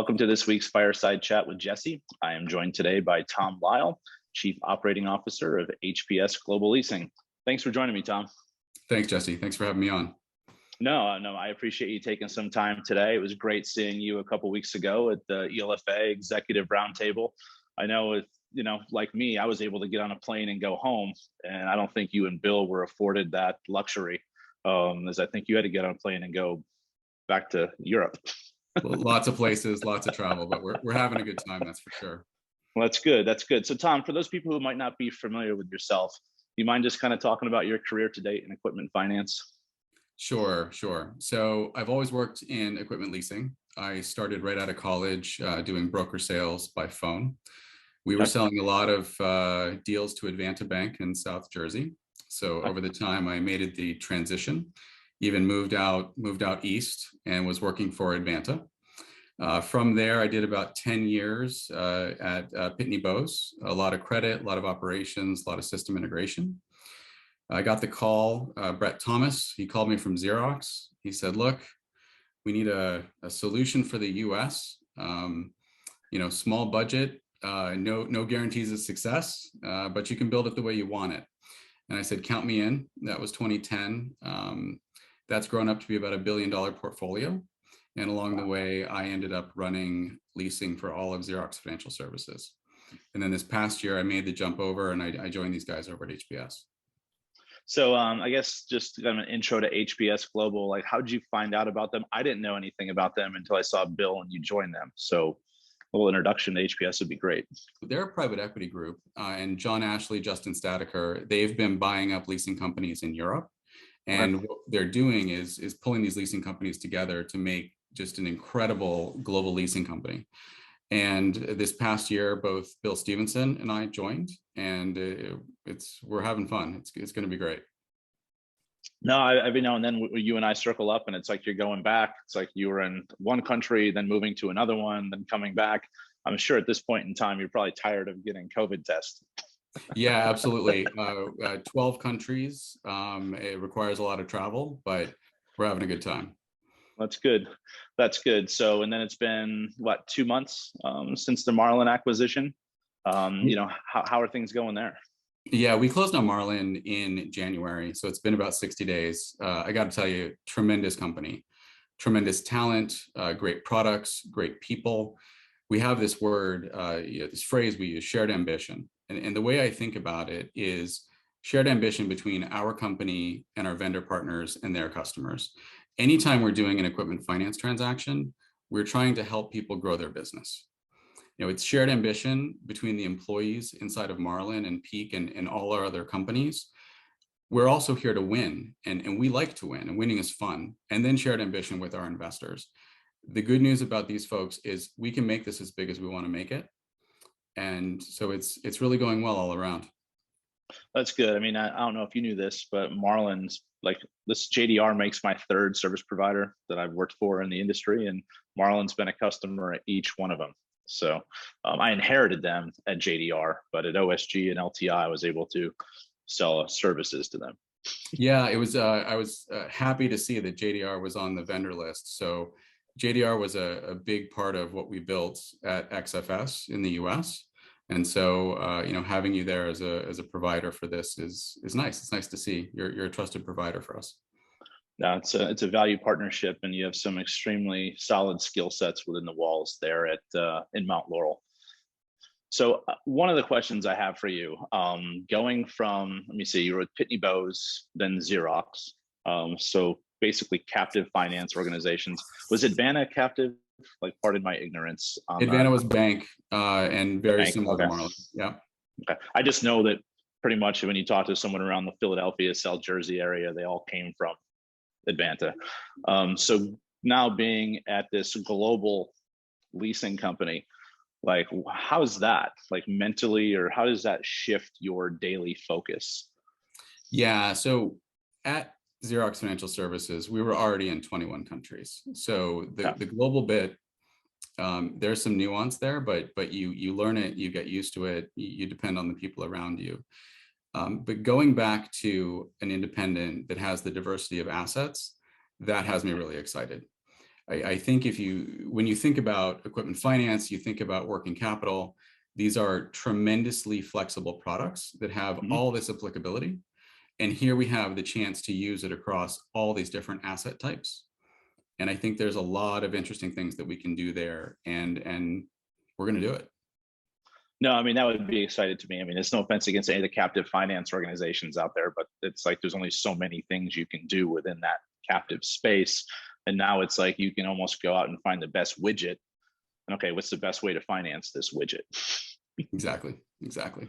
Welcome to this week's Fireside Chat with Jesse. I am joined today by Tom Lyle, Chief Operating Officer of HPS Global Leasing. Thanks for joining me, Tom. Thanks, Jesse. Thanks for having me on. No, I appreciate you taking some time today. It was great seeing you a couple weeks ago at the ELFA Executive Roundtable. I know if, like me, I was able to get on a plane and go home, and I don't think you and Bill were afforded that luxury, as I think you had to get on a plane and go back to Europe. Well, lots of places, lots of travel, but we're having a good time, that's for sure. Well, that's good. That's good. So, Tom, for those people who might not be familiar with yourself, do you mind just kind of talking about your career to date in equipment finance? Sure. So I've always worked in equipment leasing. I started right out of college doing broker sales by phone. We were selling a lot of deals to Advanta Bank in South Jersey. So over the time, I made it the transition, even moved out east and was working for Advanta. From there, I did about 10 years at Pitney Bowes, a lot of credit, a lot of operations, a lot of system integration. I got the call, Brett Thomas, he called me from Xerox. He said, look, we need a solution for the US, small budget, no guarantees of success, but you can build it the way you want it. And I said, count me in. That was 2010. That's grown up to be about $1 billion portfolio. And along the way, I ended up running leasing for all of Xerox Financial Services. And then this past year, I made the jump over and I joined these guys over at HPS. So I guess just kind of an intro to HPS Global, like how did you find out about them? I didn't know anything about them until I saw Bill and you joined them. So a little introduction to HPS would be great. They're a private equity group and John Ashley, Justin Stataker, they've been buying up leasing companies in Europe. And what they're doing is pulling these leasing companies together to make just an incredible global leasing company. And this past year, both Bill Stevenson and I joined, and we're having fun. It's going to be great. No, every now and then you and I circle up, and it's like you're going back. It's like you were in one country, then moving to another one, then coming back. I'm sure at this point in time, you're probably tired of getting COVID tests. Yeah, absolutely. 12 countries. It requires a lot of travel, but we're having a good time. That's good. That's good. So, and then it's been 2 months since the Marlin acquisition. How are things going there? Yeah, we closed on Marlin in January, so it's been about 60 days. I got to tell you, tremendous company, tremendous talent, great products, great people. We have this word, this phrase we use, shared ambition. And the way I think about it is shared ambition between our company and our vendor partners and their customers. Anytime we're doing an equipment finance transaction, we're trying to help people grow their business. It's shared ambition between the employees inside of Marlin and Peak and all our other companies. We're also here to win, and we like to win, and winning is fun. And then shared ambition with our investors. The good news about these folks is we can make this as big as we want to make it. And so it's really going well all around. That's good. I mean, I don't know if you knew this, but Marlin's like this JDR makes my third service provider that I've worked for in the industry, and Marlin's been a customer at each one of them. So I inherited them at JDR, but at OSG and LTI, I was able to sell services to them. Yeah, it was. I was happy to see that JDR was on the vendor list. So JDR was a big part of what we built at XFS in the US. And so, having you there as a provider for this is nice. It's nice to see you're a trusted provider for us. No, it's a value partnership, and you have some extremely solid skill sets within the walls there in Mount Laurel. So one of the questions I have for you, going from, let me see, you were with Pitney Bowes, then Xerox. So basically captive finance organizations. Was Advanta captive? Like, pardon my ignorance. Advanta was bank and very similar to Marlin. Yeah. Okay. I just know that pretty much when you talk to someone around the Philadelphia, South Jersey area, they all came from Advanta. So now being at this global leasing company, like how's that like mentally, or how does that shift your daily focus? Yeah. So at Xerox Financial Services, we were already in 21 countries. So the global bit, there's some nuance there, but you learn it, you get used to it, you depend on the people around you. But going back to an independent that has the diversity of assets, that has me really excited. I think when you think about equipment finance, you think about working capital, these are tremendously flexible products that have Mhm. all this applicability. And here we have the chance to use it across all these different asset types. And I think there's a lot of interesting things that we can do there, and we're going to do it. No, I mean, that would be excited to me. I mean, there's no offense against any of the captive finance organizations out there, but it's like there's only so many things you can do within that captive space. And now it's like you can almost go out and find the best widget. And okay, what's the best way to finance this widget? Exactly. Exactly.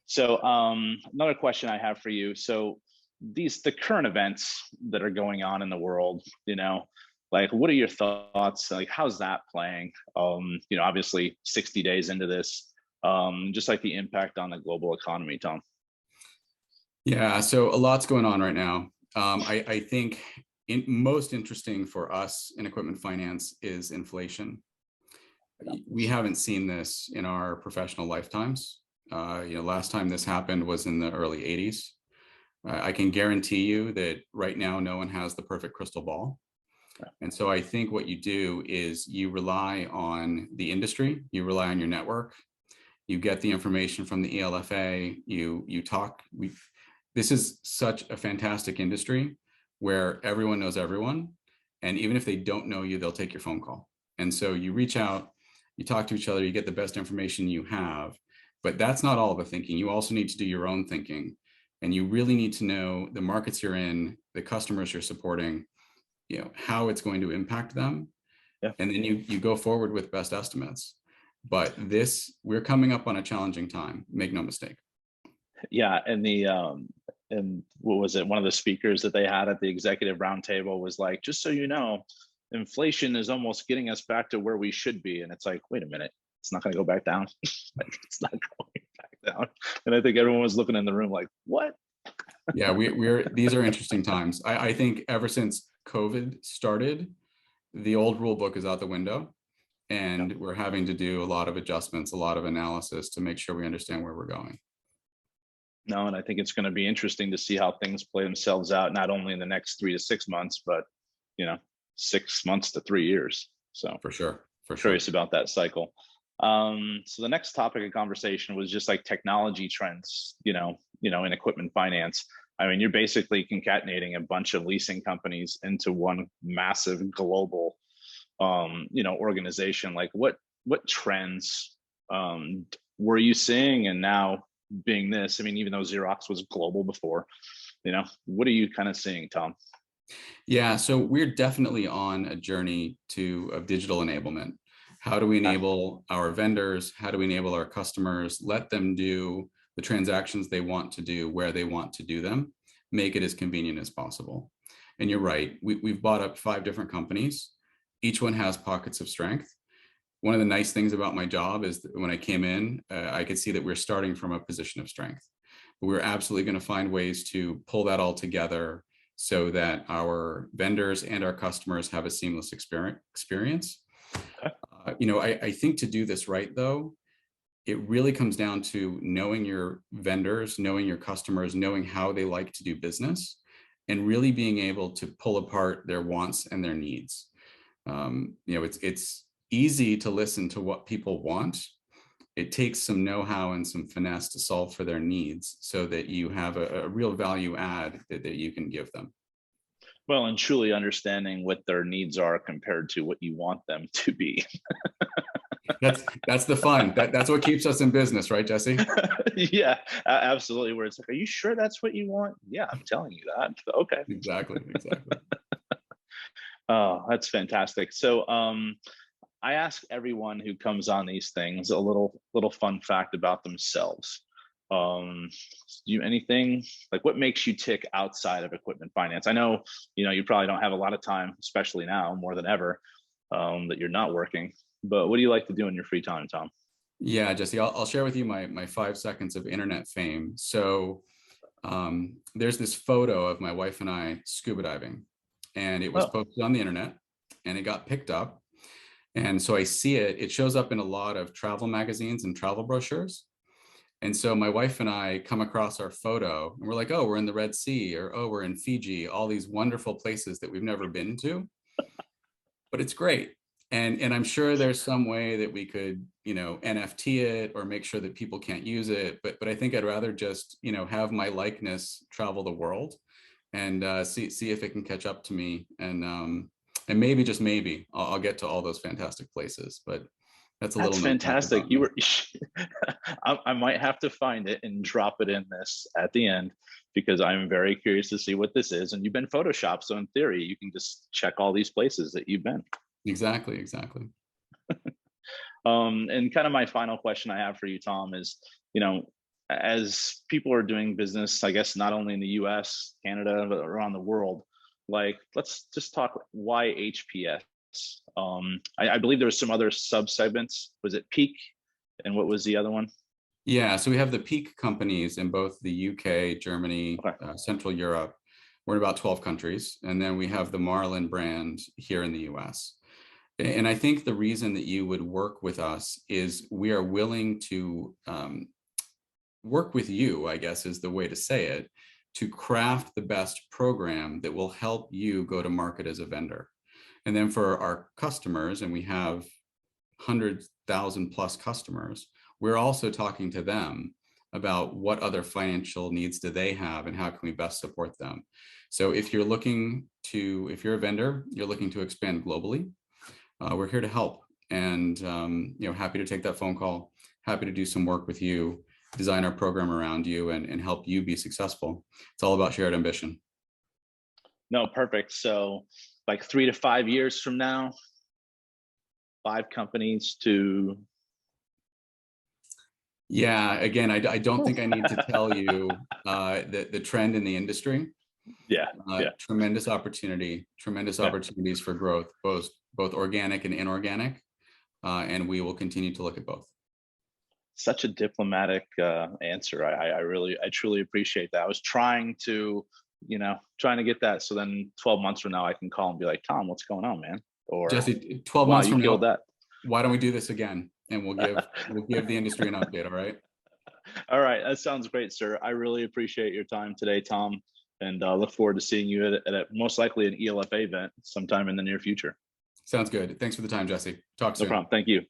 So another question I have for you. So the current events that are going on in the world, like what are your thoughts? Like how's that playing? Obviously 60 days into this, just like the impact on the global economy, Tom. Yeah, so a lot's going on right now. I think most interesting for us in equipment finance is inflation. We haven't seen this in our professional lifetimes. Last time this happened was in the early 80s. I can guarantee you that right now no one has the perfect crystal ball. And so I think what you do is you rely on the industry, you rely on your network, you get the information from the ELFA, you talk. This is such a fantastic industry where everyone knows everyone. And even if they don't know you, they'll take your phone call. And so you reach out, you talk to each other, you get the best information you have. But that's not all the thinking. You also need to do your own thinking. And you really need to know the markets you're in, the customers you're supporting, how it's going to impact them. Yeah. And then you go forward with best estimates. But we're coming up on a challenging time, make no mistake. Yeah. And what was it? One of the speakers that they had at the executive roundtable was like, just so you know, inflation is almost getting us back to where we should be. And it's like, wait a minute, it's not going to go back down. It's not going back down. And I think everyone was looking in the room like, what? Yeah, these are interesting times. I think ever since COVID started, the old rule book is out the window, and we're having to do a lot of adjustments, a lot of analysis to make sure we understand where we're going. No, and I think it's going to be interesting to see how things play themselves out, not only in the next 3 to 6 months, but 6 months to 3 years. So for sure, curious about that cycle. So the next topic of conversation was just like technology trends, in equipment finance. I mean, you're basically concatenating a bunch of leasing companies into one massive global, organization. Like what trends were you seeing? And now being this, I mean, even though Xerox was global before, what are you kind of seeing, Tom? Yeah, so we're definitely on a journey of digital enablement. How do we enable our vendors? How do we enable our customers? Let them do the transactions they want to do where they want to do them, make it as convenient as possible. And you're right, we've bought up 5 different companies. Each one has pockets of strength. One of the nice things about my job is that when I came in, I could see that we're starting from a position of strength. But we're absolutely going to find ways to pull that all together so that our vendors and our customers have a seamless experience. I think to do this right, though, it really comes down to knowing your vendors, knowing your customers, knowing how they like to do business, and really being able to pull apart their wants and their needs. It's easy to listen to what people want. It takes some know-how and some finesse to solve for their needs so that you have a real value add that you can give them. Well, and truly understanding what their needs are compared to what you want them to be. That's the fun. That's what keeps us in business, right, Jesse? Yeah, absolutely. Where it's like, are you sure that's what you want? Yeah, I'm telling you that. Okay. Exactly. Oh, that's fantastic. So I ask everyone who comes on these things a little fun fact about themselves. Anything like what makes you tick outside of equipment finance? I know, you probably don't have a lot of time, especially now more than ever, that you're not working, but what do you like to do in your free time, Tom? Yeah, Jesse, I'll share with you my 5 seconds of internet fame. So there's this photo of my wife and I scuba diving, and it was posted on the internet and it got picked up. And so I see it shows up in a lot of travel magazines and travel brochures. And so my wife and I come across our photo and we're like, oh, we're in the Red Sea, or oh, we're in Fiji, all these wonderful places that we've never been to. but it's great. And I'm sure there's some way that we could, NFT it or make sure that people can't use it. But I think I'd rather just, have my likeness travel the world and see if it can catch up to me. And maybe, just maybe, I'll get to all those fantastic places. But that's a That's little known fact fantastic. about You me. were, I might have to find it and drop it in this at the end because I'm very curious to see what this is. And you've been photoshopped, so in theory, you can just check all these places that you've been. Exactly, exactly. And kind of my final question I have for you, Tom, is, as people are doing business, I guess not only in the US, Canada, but around the world, like, let's just talk why HPS. I believe there was some other sub segments. Was it Peak? And what was the other one? Yeah, so we have the peak companies in both the UK, Germany, Okay. Central Europe. We're in about 12 countries. And then we have the Marlin brand here in the US. And I think the reason that you would work with us is we are willing to work with you, I guess is the way to say it, to craft the best program that will help you go to market as a vendor. And then for our customers, and we have 100,000 plus customers, we're also talking to them about what other financial needs do they have and how can we best support them. So if you're a vendor, you're looking to expand globally, we're here to help. And happy to take that phone call, happy to do some work with you, design our program around you and help you be successful. It's all about shared ambition. No, perfect. So like 3 to 5 years from now, 5 companies to. Yeah, again, I don't think I need to tell you the trend in the industry. Yeah, yeah, Tremendous opportunities for growth, both organic and inorganic, and we will continue to look at both. such a diplomatic answer. I truly appreciate that. I was trying to, trying to get that. So then 12 months from now, I can call and be like, Tom, what's going on, man? Or Jesse, 12 wow, months you from killed now, that. why don't we do this again? And we'll give the industry an update. All right. All right. That sounds great, sir. I really appreciate your time today, Tom. And look forward to seeing you at most likely an ELFA event sometime in the near future. Sounds good. Thanks for the time, Jesse. Talk No soon. problem. Thank you.